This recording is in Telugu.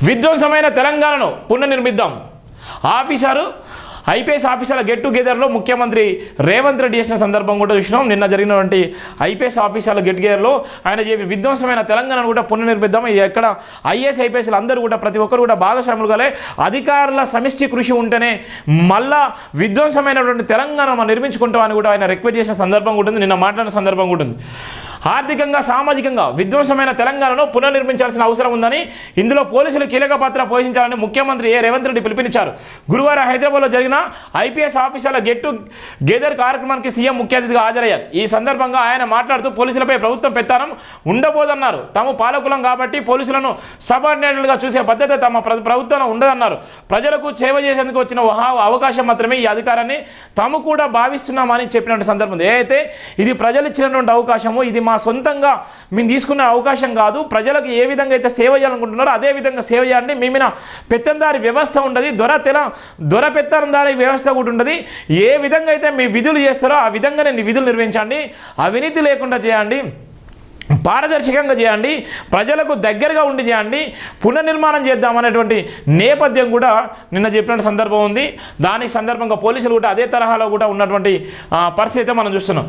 విధ్వంసమైన తెలంగాణను పునర్నిర్మిద్దాం. ఐపీఎస్ ఆఫీసర్ల గెట్ టుగెదర్లో ముఖ్యమంత్రి రేవంత్ రెడ్డి చేసిన సందర్భం కూడా చూసినాం. నిన్న జరిగినటువంటి ఐపీఎస్ ఆఫీసర్ల గెట్ టుగెదర్లో ఆయన చెప్పి విధ్వంసమైన తెలంగాణను కూడా పునర్నిర్మిద్దాం. ఎక్కడ ఐఏఎస్ ఐపీఎస్లు అందరూ కూడా ప్రతి ఒక్కరు కూడా భాగస్వాములు కాలే. అధికారుల సమిష్టి కృషి ఉంటేనే మళ్ళా విధ్వంసమైనటువంటి తెలంగాణ మనం నిర్మించుకుంటామని కూడా ఆయన రిక్వెస్ట్ చేసిన సందర్భం కూడా ఉంది. నిన్న మాట్లాడిన సందర్భం కూడా ఉంది. ఆర్థికంగా సామాజికంగా విధ్వంసమైన తెలంగాణను పునర్నిర్మించాల్సిన అవసరం ఉందని, ఇందులో పోలీసులు కీలక పాత్ర పోషించాలని ముఖ్యమంత్రి రేవంత్ రెడ్డి పిలుపునిచ్చారు. గురువారం హైదరాబాద్లో జరిగిన ఐపీఎస్ ఆఫీసర్ల గెట్ టుగెదర్ కార్యక్రమానికి సీఎం ముఖ్య అతిథిగా హాజరయ్యారు. ఈ సందర్భంగా ఆయన మాట్లాడుతూ పోలీసులపై ప్రభుత్వం పెత్తనం ఉండబోదన్నారు. తాము పాలకులం కాబట్టి పోలీసులను సబార్డినేట్లుగా చూసే పద్ధతి తమ ప్రభుత్వం ఉండదన్నారు. ప్రజలకు సేవ చేసేందుకు వచ్చిన అవకాశం మాత్రమే ఈ అధికారాన్ని తాము కూడా భావిస్తున్నామని చెప్పినటువంటి సందర్భం. ఏదైతే ఇది ప్రజలు ఇచ్చినటువంటి అవకాశము, ఇది మా సొంతంగా మేము తీసుకున్న అవకాశం కాదు. ప్రజలకు ఏ విధంగా అయితే సేవ చేయాలనుకుంటున్నారో అదే విధంగా సేవ చేయండి. మీ మీద పెత్తందారి వ్యవస్థ ఉండదు, దొర పెత్తందారి వ్యవస్థ కూడా ఉండదు. ఏ విధంగా అయితే మీ విధులు చేస్తారో ఆ విధంగానే విధులు నిర్వహించండి. అవినీతి లేకుండా చేయండి, పారదర్శకంగా చేయండి, ప్రజలకు దగ్గరగా ఉండి చేయండి, పునర్నిర్మాణం చేద్దామనేటువంటి నేపథ్యం కూడా నిన్న చెప్పిన సందర్భం ఉంది. దానికి సందర్భంగా పోలీసులు కూడా అదే తరహాలో కూడా ఉన్నటువంటి పరిస్థితి మనం చూస్తున్నాం.